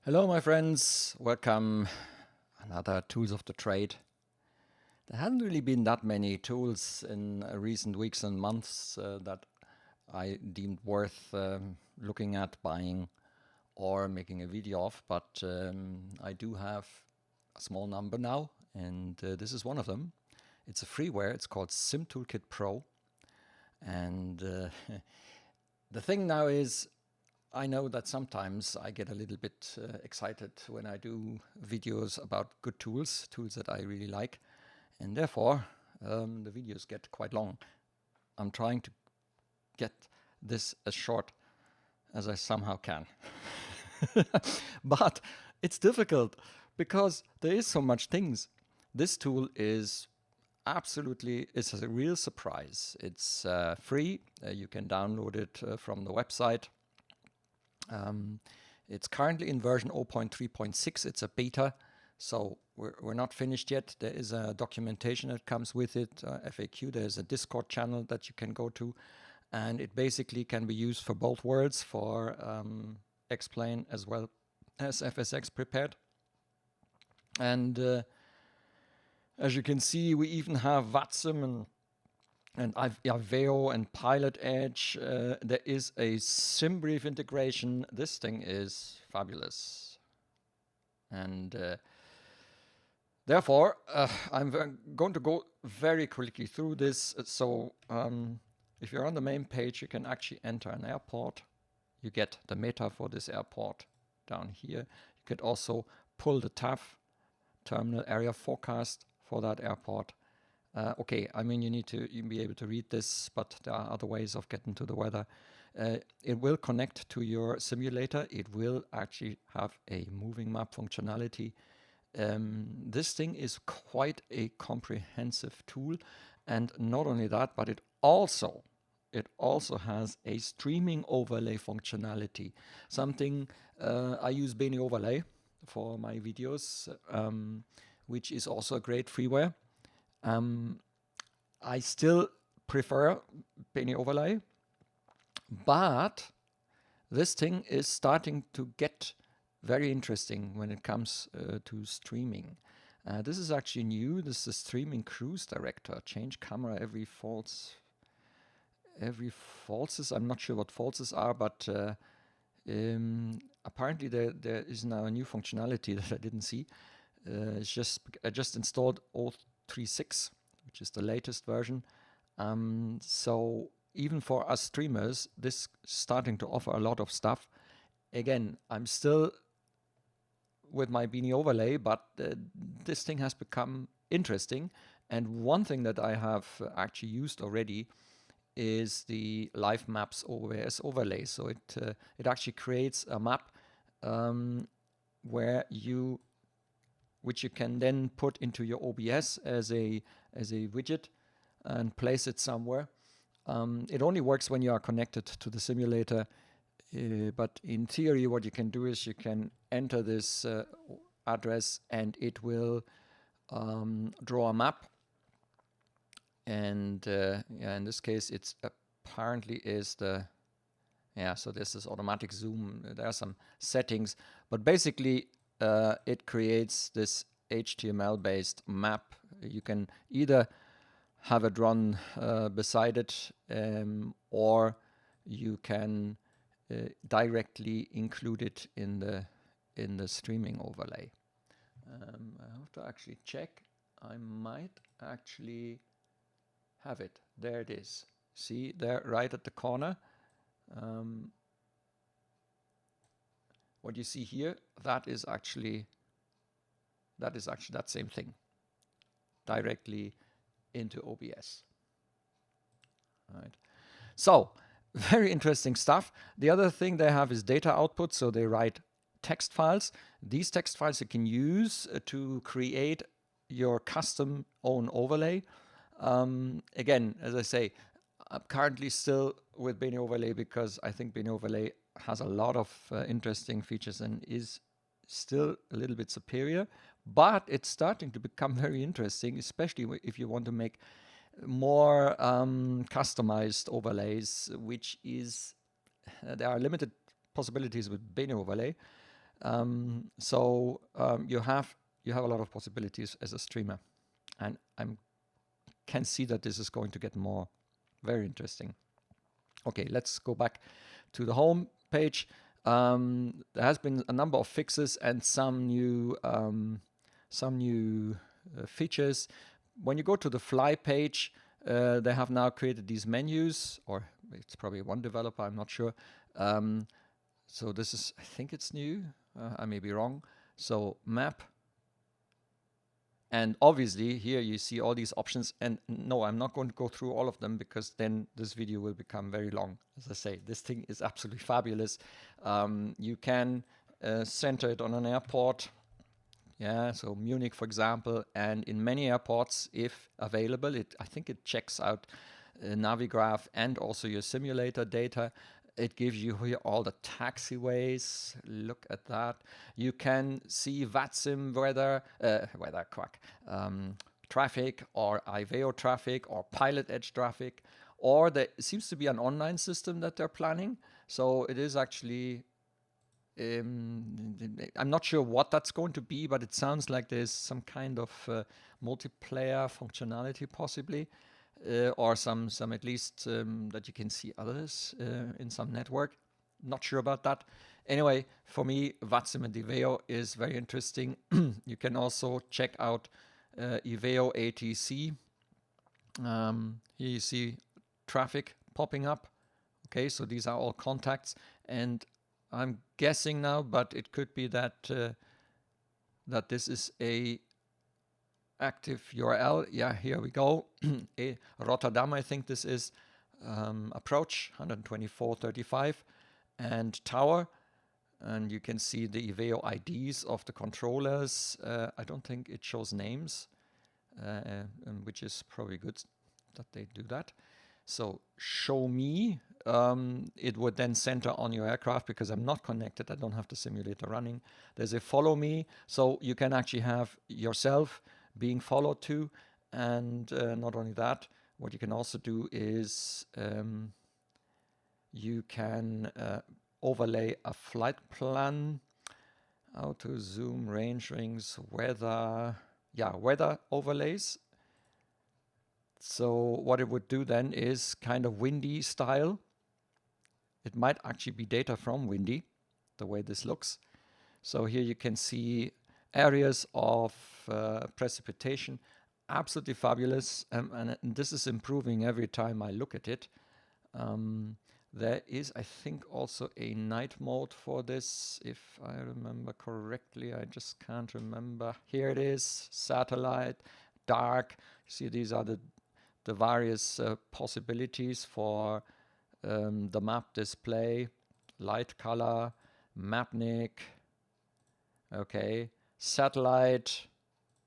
Hello my friends, welcome. Another Tools of the Trade. There hasn't really been that many tools in recent weeks and months that I deemed worth looking at, buying or making a video of, but I do have a small number now, and this is one of them. It's a freeware, it's called Simtoolkit Pro, and the thing now is I know that sometimes I get a little bit excited when I do videos about good tools that I really like, and therefore the videos get quite long. I'm trying to get this as short as I somehow can. But it's difficult because there is so much things. This tool is absolutely, it's a real surprise. It's free. You can download it from the website. It's currently in version 0.3.6. It's a beta, so we're not finished yet. There is a documentation that comes with it, FAQ. There's a Discord channel that you can go to, and it basically can be used for both worlds, for X-Plane as well as FSX prepared. And as you can see, we even have VATSIM and ICAO and Pilot Edge. There is a SimBrief integration. This thing is fabulous. And therefore, I'm going to go very quickly through this. So if you're on the main page, you can actually enter an airport. You get the meta for this airport down here. You could also pull the TAF, Terminal Area Forecast, for that airport. Okay, I mean, you need to be able to read this, but there are other ways of getting to the weather. It will connect to your simulator. It will actually have a moving map functionality. This thing is quite a comprehensive tool, and not only that, but it also has a streaming overlay functionality. Something I use Beni Overlay for my videos, which is also a great freeware. I still prefer Beni Overlay, but this thing is starting to get very interesting when it comes to streaming. This is actually new. This is the Streaming Cruise Director. Change camera every falses. I'm not sure what falses are, but apparently there is now a new functionality that I didn't see. I just installed 0.3.6, which is the latest version. So even for us streamers, this is starting to offer a lot of stuff. Again, I'm still with my Beni Overlay, but this thing has become interesting. And one thing that I have actually used already is the Live Maps OBS overlay. So it actually creates a map which you can then put into your OBS as a widget and place it somewhere. It only works when you are connected to the simulator, but in theory what you can do is you can enter this address and it will draw a map. And in this case it's apparently is so this is automatic zoom. There are some settings, but basically it creates this HTML based map. You can either have it run beside it, or you can directly include it in the streaming overlay. I have to actually check. I might actually have it. There it is. See there, right at the corner. What you see here, that is actually that same thing, directly into OBS. Right. So very interesting stuff. The other thing they have is data output. So they write text files. These text files you can use to create your custom own overlay. Again, as I say, I'm currently still with Beni Overlay because I think Beni Overlay has a lot of interesting features and is still a little bit superior, but it's starting to become very interesting, especially if you want to make more customized overlays, which is there are limited possibilities with Beni Overlay. You have a lot of possibilities as a streamer, and can see that this is going to get more very interesting. Okay, let's go back to the home page. There has been a number of fixes and some new features. When you go to the Fly page, they have now created these menus, or it's probably one developer, I'm not sure. So this is, I think it's new. I may be wrong. So map. And obviously here you see all these options, and no, I'm not going to go through all of them because then this video will become very long. As I say, this thing is absolutely fabulous. You can center it on an airport. Yeah, so Munich, for example, and in many airports, if available, I think it checks out Navigraph and also your simulator data. It gives you here all the taxiways. Look at that. You can see VATSIM traffic, or ICAO traffic, or Pilot Edge traffic, or there seems to be an online system that they're planning. So it is actually, I'm not sure what that's going to be, but it sounds like there's some kind of multiplayer functionality possibly. Or some at least that you can see others in some network. Not sure about that. Anyway, for me, VATSIM and ICAO is very interesting. You can also check out ICAO ATC. Here you see traffic popping up. Okay, so these are all contacts, and I'm guessing now, but it could be that that this is a active URL. Yeah, here we go. Rotterdam, I think this is approach 124.35 and tower. And you can see the ICAO IDs of the controllers. I don't think it shows names, which is probably good that they do that. So show me. It would then center on your aircraft because I'm not connected. I don't have the simulator running. There's a follow me. So you can actually have yourself being followed to, and not only that, what you can also do is you can overlay a flight plan, auto zoom, range rings, weather overlays. So what it would do then is kind of windy style. It might actually be data from windy, the way this looks. So here you can see areas of precipitation, absolutely fabulous, and this is improving every time I look at it. There is, I think, also a night mode for this, if I remember correctly. I just can't remember. Here it is, satellite, dark. See, these are the various possibilities for the map display, light color, Mapnik. Okay, satellite,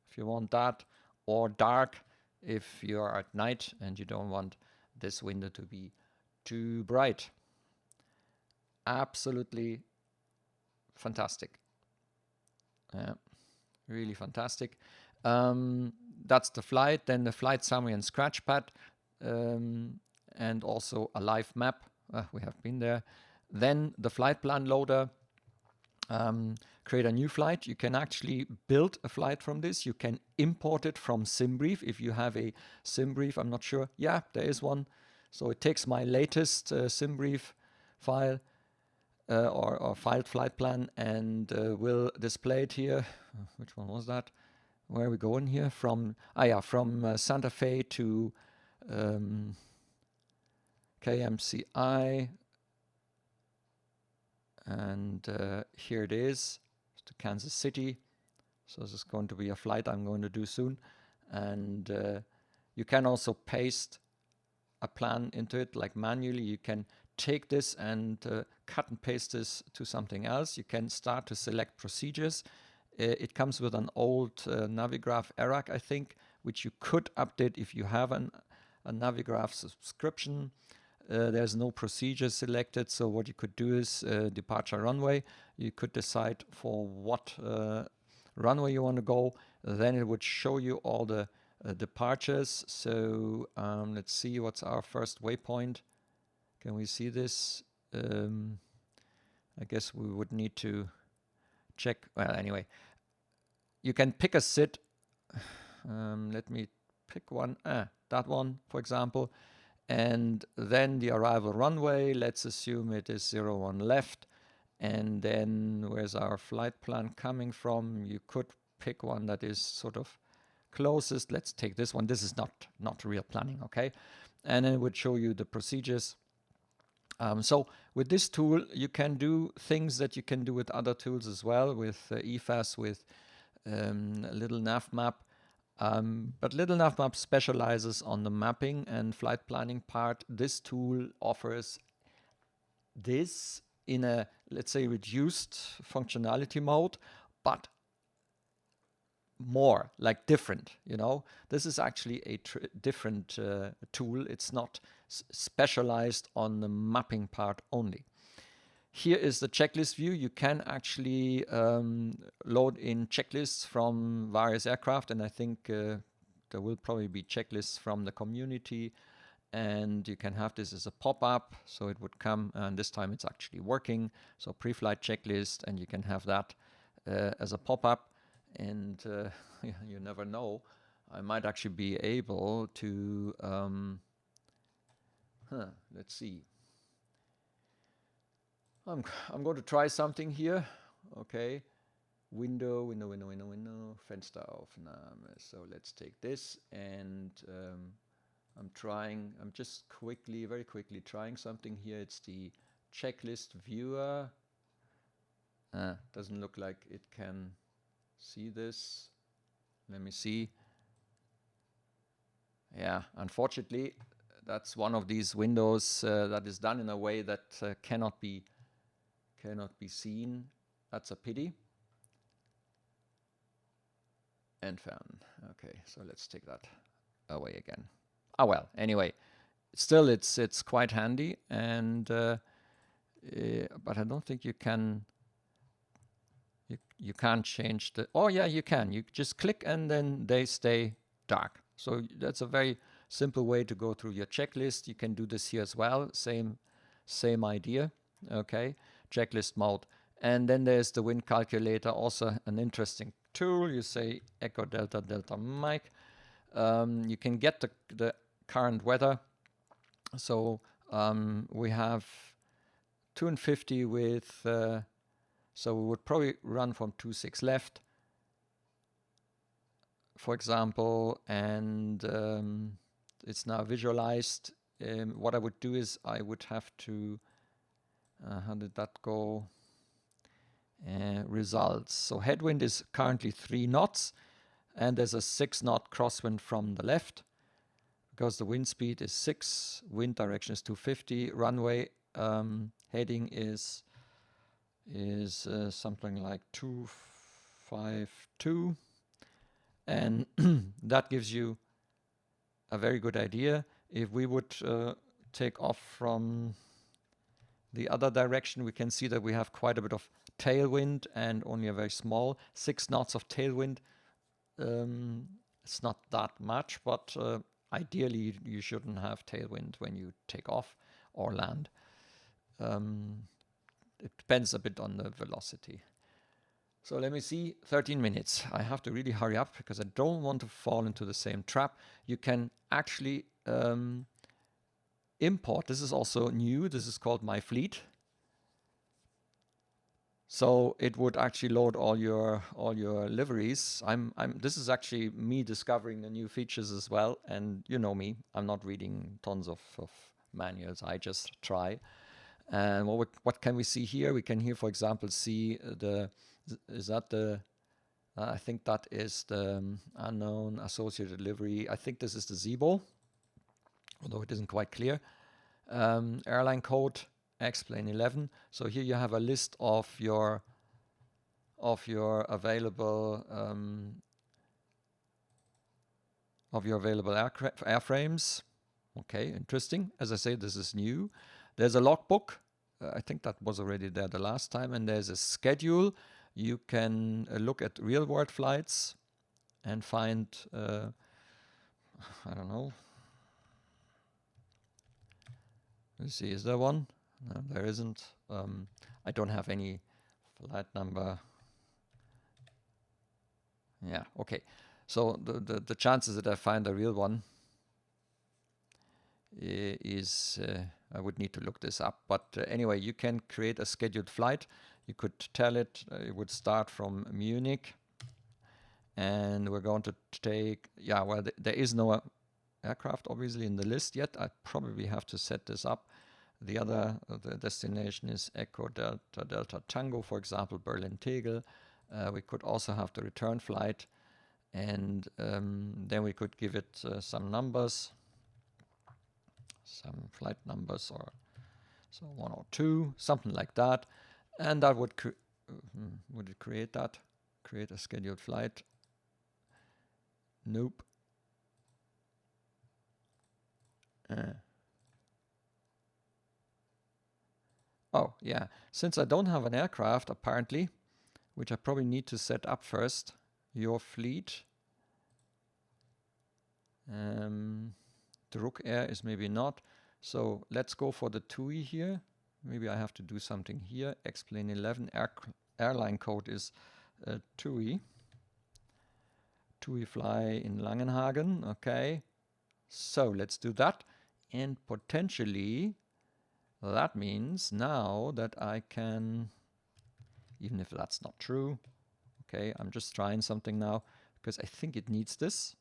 if you want that, or dark if you are at night and you don't want this window to be too bright. Absolutely fantastic. Really fantastic. That's the flight, then the flight summary and scratchpad, and also a live map. We have been there. Then the flight plan loader. Create a new flight. You can actually build a flight from this. You can import it from SimBrief if you have a SimBrief. I'm not sure. Yeah, there is one. So it takes my latest SimBrief file or filed flight plan and will display it here. Which one was that? Where are we going here? From Santa Fe to KMCI. And here it is to Kansas City. So this is going to be a flight I'm going to do soon. And you can also paste a plan into it, like manually. You can take this and cut and paste this to something else. You can start to select procedures. It comes with an old Navigraph ERAC, I think, which you could update if you have a Navigraph subscription. There's no procedure selected, so what you could do is departure runway. You could decide for what runway you want to go. Then it would show you all the departures. So let's see, what's our first waypoint? Can we see this? I guess we would need to check. Well, anyway, you can pick a SID. Let me pick one. That one, for example. And then the arrival runway, let's assume it is 01 left. And then where's our flight plan coming from? You could pick one that is sort of closest. Let's take this one. This is not real planning, okay? And it would show you the procedures. So with this tool, you can do things that you can do with other tools as well, with EFAS, with Little Navmap. But Little Navmap specializes on the mapping and flight planning part. This tool offers this in a, let's say, reduced functionality mode, but more like different, you know. This is actually a different tool. It's not specialized on the mapping part only. Here is the checklist view. You can actually load in checklists from various aircraft, and I think there will probably be checklists from the community, and you can have this as a pop-up, so it would come, and this time it's actually working. So pre-flight checklist, and you can have that as a pop-up, and you never know. I might actually be able to, let's see. I'm going to try something here. Okay, window, Fensteraufnahme. So let's take this, and I'm just very quickly trying something here. It's the checklist viewer. Doesn't look like it can see this. Let me see. Yeah, unfortunately, that's one of these windows that is done in a way that cannot be seen. That's a pity. Entfernen. Okay, so let's take that away again. Oh well, anyway, still it's quite handy, and but I don't think you can. You can't change the. Oh yeah, you can. You just click and then they stay dark. So that's a very simple way to go through your checklist. You can do this here as well. Same idea. Okay, checklist mode, and then there's the wind calculator. Also an interesting tool. You say Echo Delta Delta Mike. You can get the current weather. So we have 250 with. So we would probably run from 26 left, for example, and it's now visualized. What I would do is I would have to, how did that go? Results. So headwind is currently 3 knots, and there's a 6 knot crosswind from the left, because the wind speed is 6, wind direction is 250, runway heading is something like 252, and that gives you a very good idea. If we would take off from the other direction, we can see that we have quite a bit of tailwind and only a very small 6 knots of tailwind. It's not that much, but ideally you shouldn't have tailwind when you take off or land. It depends a bit on the velocity. So let me see, 13 minutes. I have to really hurry up because I don't want to fall into the same trap. You can actually import. This is also new. This is called My Fleet. So it would actually load all your liveries. This is actually me discovering the new features as well. And you know me, I'm not reading tons of manuals. I just try. And what can we see here? We can here, for example, see I think that is the unknown associated livery. I think this is the Zibo, although it isn't quite clear. Airline code X-Plane 11. So here you have a list of your available airframes. Okay, interesting. As I say, this is new. There's a logbook. I think that was already there the last time. And there's a schedule. You can look at real-world flights and find, I don't know. Let's see, is there one? No, there isn't. I don't have any flight number. Yeah, okay. So the chances that I find a real one is, I would need to look this up. But anyway, you can create a scheduled flight. You could tell it, it would start from Munich. And we're going to take, yeah, well, there is no aircraft obviously in the list yet. I probably have to set this up. The other, the destination is Echo Delta Delta Tango, for example, Berlin Tegel. We could also have the return flight, and then we could give it some numbers, some flight numbers, or so 1 or 2, something like that, and that would it create that? Create a scheduled flight? Nope. Oh, yeah. Since I don't have an aircraft, apparently, which I probably need to set up first, your fleet. Druk Air is maybe not. So let's go for the TUI here. Maybe I have to do something here. Explain 11. Airline code is TUI. TUI fly in Langenhagen. Okay. So let's do that. And potentially that means now that I can, even if that's not true, okay, I'm just trying something now because I think it needs this.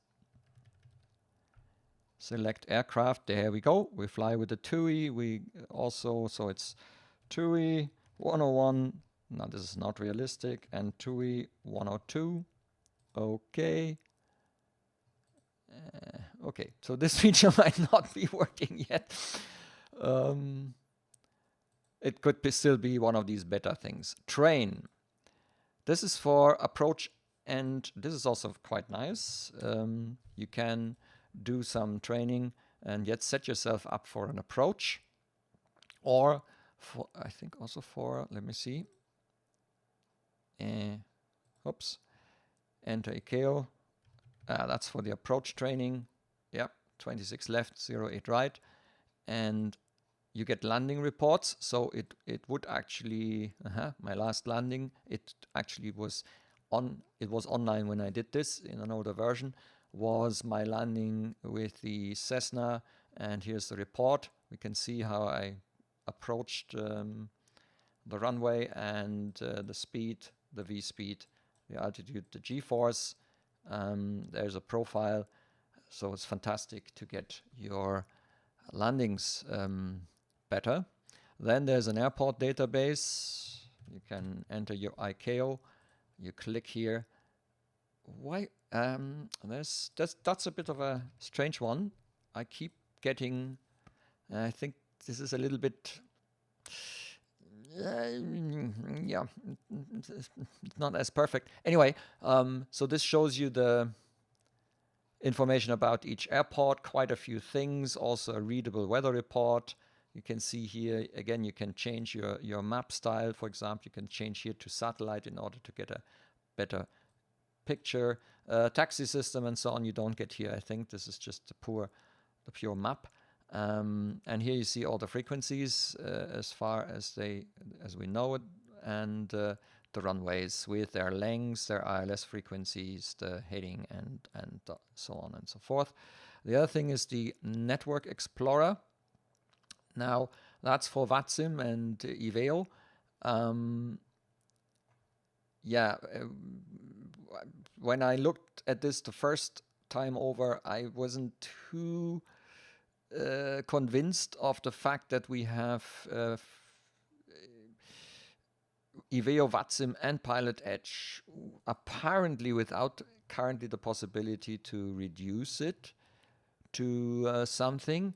Select aircraft, there we go. We fly with the TUI. We also, so it's TUI 101. Now this is not realistic. And TUI 102. Okay. Okay, so this feature might not be working yet. It could still be one of these better things. Train. This is for approach, and this is also quite nice. You can do some training and yet set yourself up for an approach, or for, I think also for, let me see. Oops. Enter ICAO. That's for the approach training. Yep, 26 left, 08 right. And you get landing reports. So it would actually, my last landing, it actually was on, it was online when I did this in an older version, was my landing with the Cessna. And here's the report. We can see how I approached the runway and the speed, the V speed, the altitude, the G-force. There's a profile. So it's fantastic to get your landings better. Then there's an airport database. You can enter your ICAO. You click here. Why? That's a bit of a strange one. I keep getting. I think this is a little bit. Yeah, it's not as perfect. Anyway, so this shows you the information about each airport, quite a few things, also a readable weather report. You can see here, again, you can change your map style. For example, you can change here to satellite in order to get a better picture. Taxi system and so on, you don't get here. I think this is just the pure map. And here you see all the frequencies as far as we know it, and the runways with their lengths, their ILS frequencies, the heading, and so on and so forth. The other thing is the Network Explorer. Now that's for VATSIM and IVEO. When I looked at this the first time over, I wasn't too convinced of the fact that we have IVEO, VATSIM, and Pilot Edge, apparently without currently the possibility to reduce it to something.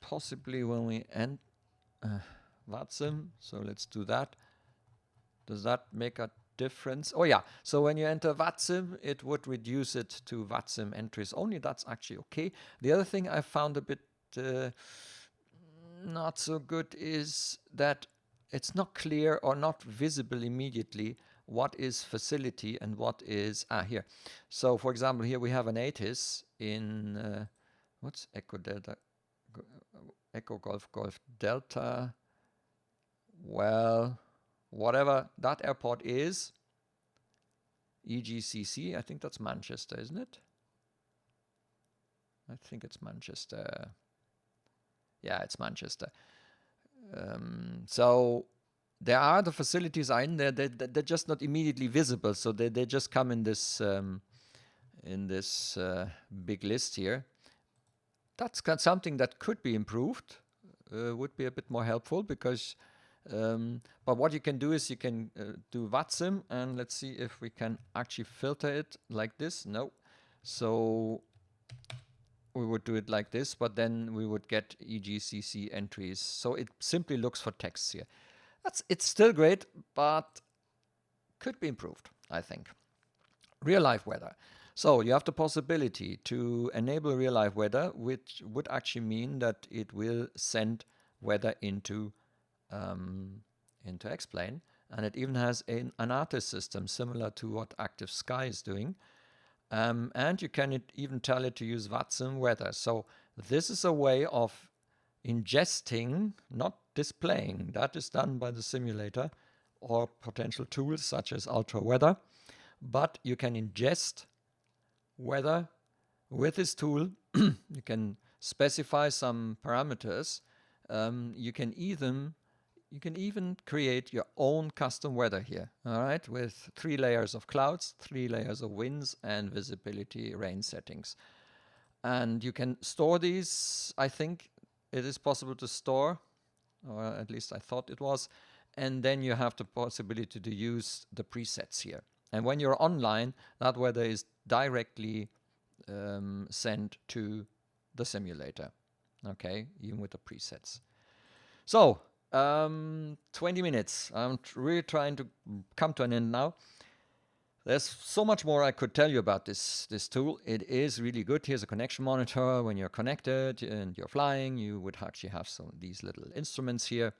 Possibly when we end VATSIM, so let's do that. Does that make a difference? Oh yeah, so when you enter VATSIM, it would reduce it to VATSIM entries only. That's actually okay. The other thing I found a bit not so good is that it's not clear or not visible immediately what is facility and what is here. So for example, here we have an ATIS in what's Echo Delta, Echo Golf Golf Delta. Well, whatever that airport is, EGCC, I think that's Manchester, isn't it? I think it's Manchester. Yeah, it's Manchester. So there are the facilities are in there. They're just not immediately visible, so they just come in this big list here. That's got something that could be improved. Would be a bit more helpful because. But what you can do is you can do VATSIM, and let's see if we can actually filter it like this. No, so we would do it like this, but then we would get EGCC entries. So it simply looks for text here. It's still great, but could be improved, I think. Real life weather. So you have the possibility to enable real life weather, which would actually mean that it will send weather into Explain, and it even has an artist system similar to what Active Sky is doing. And you can even tell it to use VATSIM weather. So this is a way of ingesting, not displaying. That is done by the simulator or potential tools such as Ultra Weather. But you can ingest weather with this tool. You can specify some parameters. You can even create your own custom weather here, all right, with 3 layers of clouds, 3 layers of winds, and visibility rain settings. And you can store these. I think it is possible to store, or at least I thought it was. And then you have the possibility to use the presets here. And when you're online, that weather is directly sent to the simulator, okay, even with the presets. So 20 minutes. I'm really trying to come to an end now. There's so much more I could tell you about this tool. It is really good. Here's a connection monitor. When you're connected and you're flying, you would actually have some of these little instruments here,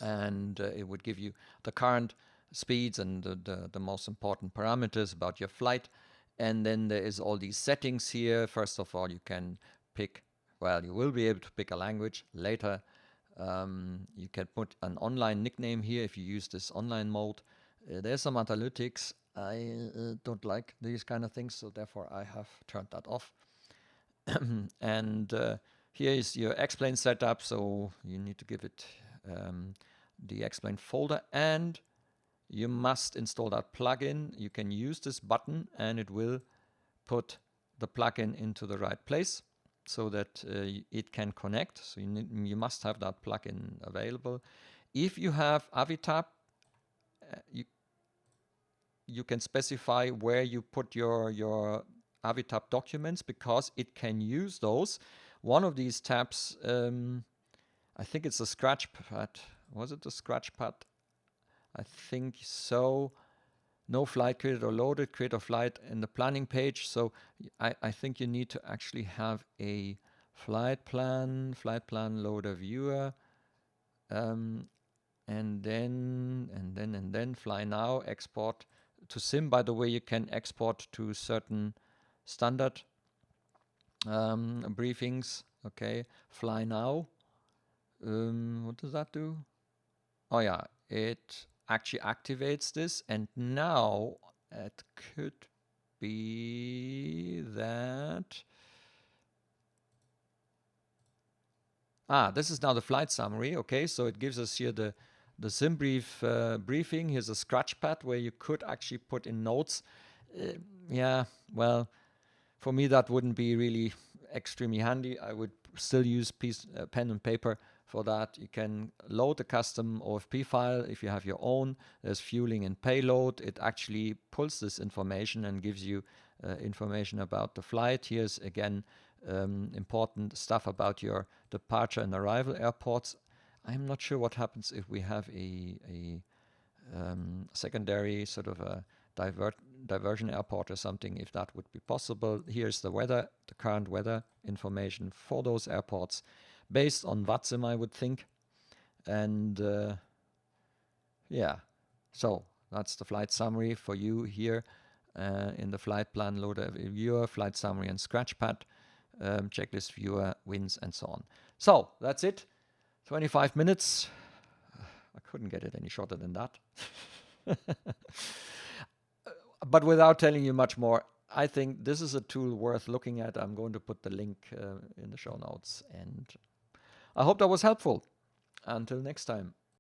and it would give you the current speeds and the most important parameters about your flight. And then there is all these settings here. First of all, you can pick, well, you will be able to pick a language later. You can put an online nickname here if you use this online mode. There's some analytics. I don't like these kind of things, so therefore I have turned that off. And here is your Explain setup, so you need to give it the Explain folder, and you must install that plugin. You can use this button and it will put the plugin into the right place so that it can connect. So you must have that plugin available. If you have Avitab, you can specify where you put your Avitab documents, because it can use those. One of these tabs, I think it's a scratch pad. Was it the scratch pad? I think so. No flight created or loaded, create a flight in the planning page. So I think you need to actually have a flight plan loader viewer, and then fly now, export to sim. By the way, you can export to certain standard briefings. Okay, fly now. What does that do? Oh yeah, it actually activates this, and now it could be that this is now the flight summary. Okay, so it gives us here the sim briefing. Here's a scratch pad where you could actually put in notes. Yeah, well, for me that wouldn't be really extremely handy. I would still use pen and paper for that. You can load a custom OFP file if you have your own. There's fueling and payload. It actually pulls this information and gives you information about the flight. Here's again important stuff about your departure and arrival airports. I'm not sure what happens if we have a secondary sort of a diversion airport or something, if that would be possible. Here's the weather, the current weather information for those airports, based on VATSIM, I would think. And yeah, so that's the flight summary for you here in the flight plan loader viewer, flight summary and scratchpad, checklist viewer, winds, and so on. So that's it. 25 minutes. I couldn't get it any shorter than that. But without telling you much more, I think this is a tool worth looking at. I'm going to put the link in the show notes. And I hope that was helpful. Until next time.